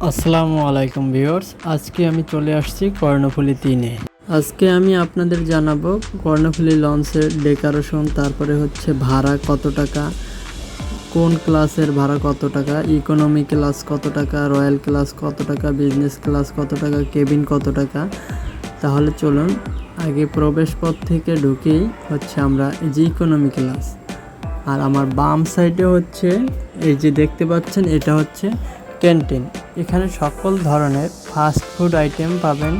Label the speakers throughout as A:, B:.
A: আসসালামু আলাইকুম ভিউয়ার্স, আজকে আমি চলে আসছি কর্ণফুলী 3-এ। আজকে আমি আপনাদের জানাবো কর্ণফুলী লঞ্চের ডেকোরেশন, তারপরে হচ্ছে ভাড়া কত টাকা, কোন ক্লাসের ভাড়া কত টাকা, ইকোনমি ক্লাস কত টাকা, রয়্যাল ক্লাস কত টাকা, বিজনেস ক্লাস কত টাকা, কেবিন কত টাকা। তাহলে চলুন আগে প্রবেশপথ থেকে ঢুকেই হচ্ছে আমরা এই যে ইকোনমি ক্লাস, আর আমার বাম সাইডে হচ্ছে এই যে দেখতে পাচ্ছেন এটা হচ্ছে ক্যান্টিন। এখানে সকল ধরনের ফাস্ট ফুড আইটেম পাবেন,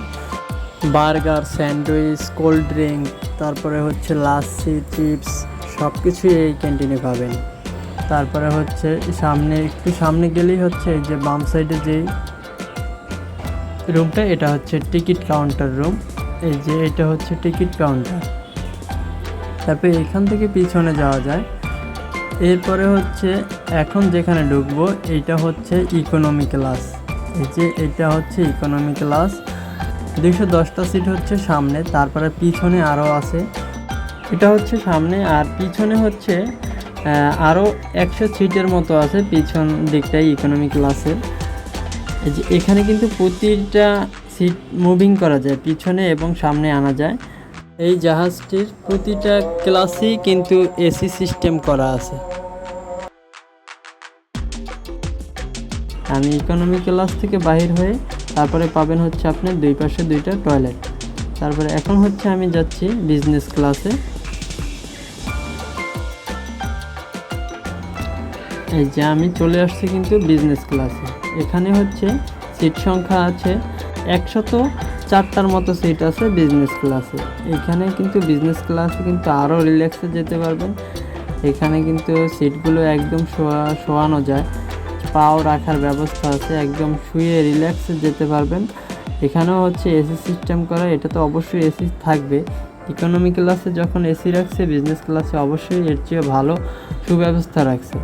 A: বার্গার, স্যান্ডউইচ, কোল্ড ড্রিঙ্ক, তারপরে হচ্ছে লাচ্ছি, চিপস, সব কিছুই এই ক্যান্টিনে পাবেন। তারপরে হচ্ছে একটু সামনে গেলেই হচ্ছে এই যে বাম সাইডে যেই রুমটা, এটা হচ্ছে টিকিট কাউন্টার রুম। এই যে এটা হচ্ছে টিকিট কাউন্টার। তারপরে এখান থেকে পিছনে যাওয়া যায়। এরপরে হচ্ছে এখন যেখানে ঢুকবো এইটা হচ্ছে ইকোনমি ক্লাস। এই যে এটা হচ্ছে ইকোনমি ক্লাস, 210টা সিট হচ্ছে সামনে, তারপরে পিছনে আরও আছে। এটা হচ্ছে সামনে, আর পিছনে হচ্ছে আরও 100 সিটের মতো আছে পিছন দিকটাই ইকোনমি ক্লাসের। এই যে এখানে কিন্তু প্রতিটা সিট মুভিং করা যায়, পিছনে এবং সামনে আনা যায়। এই জাহাজটির প্রতিটা ক্লাসেই কিন্তু এসি সিস্টেম করা আছে। আমি ইকোনমি ক্লাস থেকে বাহির হয়ে তারপরে পাবেন হচ্ছে আপনার দুই পাশে দুইটা টয়লেট। তারপরে এখন হচ্ছে আমি যাচ্ছি বিজনেস ক্লাসে। এই যে আমি চলে আসছি কিন্তু বিজনেস ক্লাসে। এখানে হচ্ছে সিট সংখ্যা আছে 104টার মতো সিট আছে বিজনেস ক্লাসে। এখানে কিন্তু বিজনেস ক্লাসে কিন্তু আরও রিল্যাক্সে যেতে পারবেন। এখানে কিন্তু সিটগুলো একদম শোয়ানো যায়, পাও রাখার ব্যবস্থা আছে, একদম শুয়ে রিল্যাক্সে যেতে পারবেন। এখানেও হচ্ছে এসি সিস্টেম করা, এটা তো অবশ্যই এসি থাকবে। ইকোনমি ক্লাসে যখন এসি রাখছে, বিজনেস ক্লাসে অবশ্যই এর চেয়ে ভালো সুব্যবস্থা রাখছে।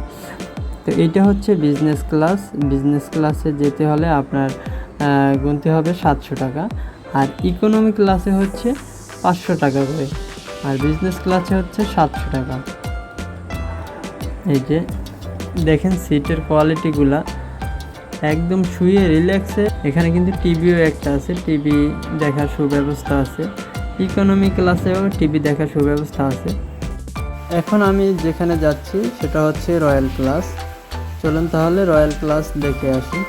A: তো এইটা হচ্ছে বিজনেস ক্লাস। বিজনেস ক্লাসে যেতে হলে আপনার গুনতে হবে 700 টাকা, আর ইকোনমি ক্লাসে হচ্ছে 500 টাকা করে, আর বিজনেস ক্লাসে হচ্ছে 700 টাকা। এই যে দেখেন সিটের কোয়ালিটিগুলা, একদম শুয়ে রিল্যাক্সে। এখানে কিন্তু টিভিও একটা আছে, টিভি দেখার সুব্যবস্থা আছে। ইকোনমি ক্লাসেও টিভি দেখার সুব্যবস্থা আছে। এখন আমি যেখানে যাচ্ছি সেটা হচ্ছে রয়্যাল ক্লাস। চলুন তাহলে রয়্যাল ক্লাস দেখে আসি।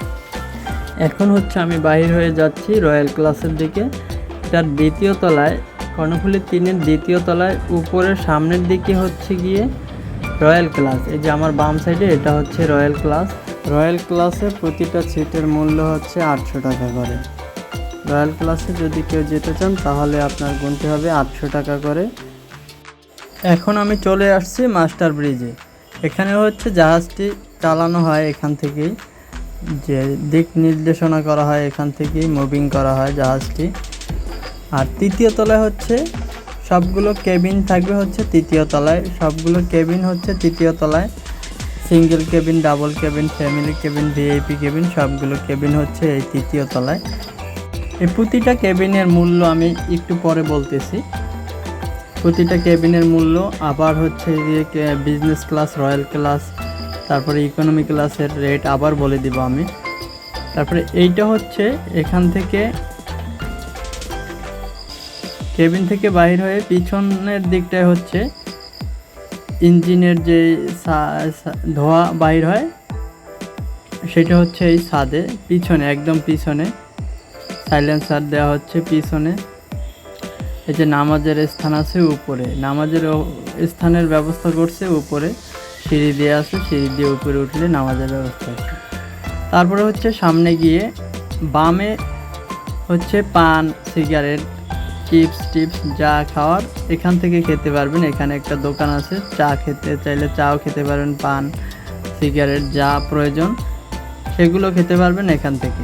A: এখন হচ্ছে আমি বাহির হয়ে যাচ্ছি রয়্যাল ক্লাসের দিকে। এটার দ্বিতীয় তলায়, কর্ণফুলী 3-এর দ্বিতীয় তলায় উপরের সামনের দিকে হচ্ছে গিয়ে রয়্যাল ক্লাস। এই যে আমার বাম সাইডে এটা হচ্ছে রয়্যাল ক্লাস। রয়্যাল ক্লাসে প্রতিটা সিটের মূল্য হচ্ছে 800 টাকা করে। রয়্যাল ক্লাসে যদি কেউ যেতে চান তাহলে আপনার গুনতে হবে 800 টাকা করে। এখন আমি চলে আসছি মাস্টার ব্রিজে। এখানে হচ্ছে জাহাজটি চালানো হয় এখান থেকেই, যে দিক নির্দেশনা করা হয় এখান থেকেই মুভিং করা হয় জাহাজটি। আর তৃতীয় তলায় হচ্ছে সবগুলো কেবিন থাকবে হচ্ছে তৃতীয় তলায়, সবগুলো কেবিন হচ্ছে তৃতীয় তলায়। Single cabin, double cabin, family cabin, VIP cabin, সবগুলো কেবিন হচ্ছে এই তৃতীয় তলায়। এই প্রতিটা কেবিনের মূল্য আমি একটু পরে বলতেছি। প্রতিটা কেবিনের মূল্য আবার হচ্ছে যে বিজনেস ক্লাস, রয়্যাল ক্লাস, তারপরে ইকোনমি ক্লাসের রেট আবার বলে দিব আমি। তারপরে এইটা হচ্ছে এখান থেকে কেবিন থেকে বাইর হয়ে পিছনের দিকটায় হচ্ছে ইঞ্জিনের যে ধোঁয়া বাইর হয়, সেটা হচ্ছে এই ছাদে পিছনে, একদম পিছনে সাইলেন্সার দেওয়া হচ্ছে পিছনে। এই যে নামাজের স্থান আছে উপরে, নামাজের স্থানের ব্যবস্থা করছে উপরে, সিঁড়ি দিয়ে আছে, সিঁড়ি দিয়ে উপরে উঠলে নামাজের ব্যবস্থা আছে। তারপরে হচ্ছে সামনে গিয়ে বামে হচ্ছে পান, সিগারেট, চিপস টিপস যা খাওয়ার এখান থেকে খেতে পারবেন। এখানে একটা দোকান আছে, চা খেতে চাইলে চাও খেতে পারবেন, পান, সিগারেট যা প্রয়োজন সেগুলো খেতে পারবেন এখান থেকে।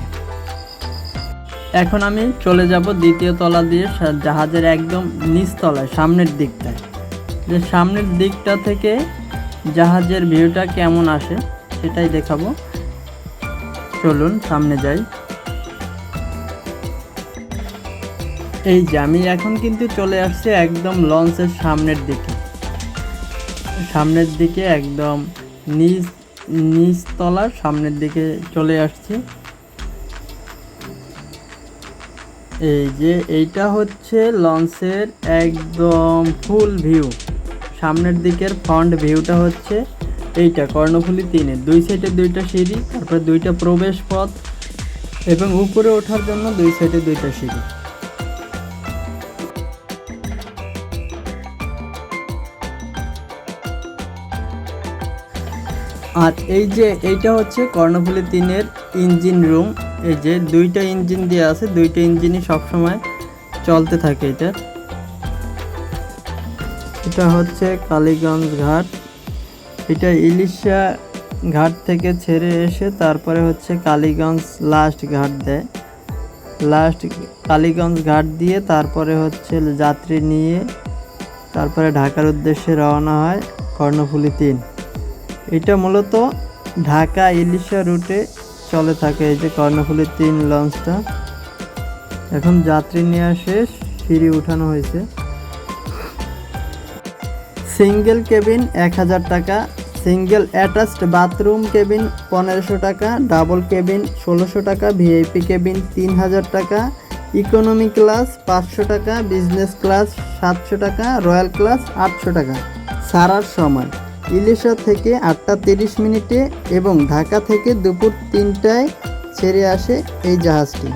A: এখন আমি চলে যাব দ্বিতীয় তলা দিয়ে জাহাজের একদম নিচ তলায়, সামনের দিকটায়। যে সামনের দিকটা থেকে জাহাজের ভিউটা কেমন আসে সেটাই দেখাবো। চলুন সামনে যাই। এই যে আমি এখন কিন্তু চলে আসছি একদম লঞ্চের সামনের দিকে, একদম নিচ তলার সামনের দিকে চলে আসছি। এই যে এইটা হচ্ছে লঞ্চের একদম ফুল ভিউ, সামনের দিকের ফ্রন্ট ভিউটা হচ্ছে এইটা কর্ণফুলী 3-এর দুই সাইডে দুইটা সিঁড়ি, তারপরে দুইটা প্রবেশ পথ এবং উপরে ওঠার জন্য দুই সাইডে দুইটা সিঁড়ি। আর এই যে এইটা হচ্ছে কর্ণফুলী 3-এর ইঞ্জিন রুম। এই যে দুইটা ইঞ্জিন দিয়ে আছে, দুইটা ইঞ্জিনই সবসময় চলতে থাকে। এটা হচ্ছে কালীগঞ্জ ঘাট। এটা ইলিশা ঘাট থেকে ছেড়ে এসে তারপরে হচ্ছে কালীগঞ্জ লাস্ট ঘাট দেয়। লাস্ট কালীগঞ্জ ঘাট দিয়ে তারপরে হচ্ছে যাত্রী নিয়ে তারপরে ঢাকার উদ্দেশ্যে রওনা হয় কর্ণফুলী 3। এটা মূলত ঢাকা ইলিশা রুটে চলে থাকে। এই যে কর্ণফুলী 3 লঞ্চটা এখন যাত্রী নেওয়া শেষ, সিঁড়ি উঠানো হয়েছে। সিঙ্গেল কেবিন 1000 টাকা, সিঙ্গেল অ্যাটাচড বাথরুম কেবিন 1500 টাকা, ডাবল কেবিন 1600 টাকা, ভিআইপি কেবিন 3000 টাকা, ইকোনমি ক্লাস 500 টাকা, বিজনেস ক্লাস 700 টাকা, রয়্যাল ক্লাস 800 টাকা। ছাড়ার সময় ইলিশা থেকে 8:30 এবং ঢাকা থেকে দুপুর 3টায় ছেড়ে আসে এই জাহাজটি।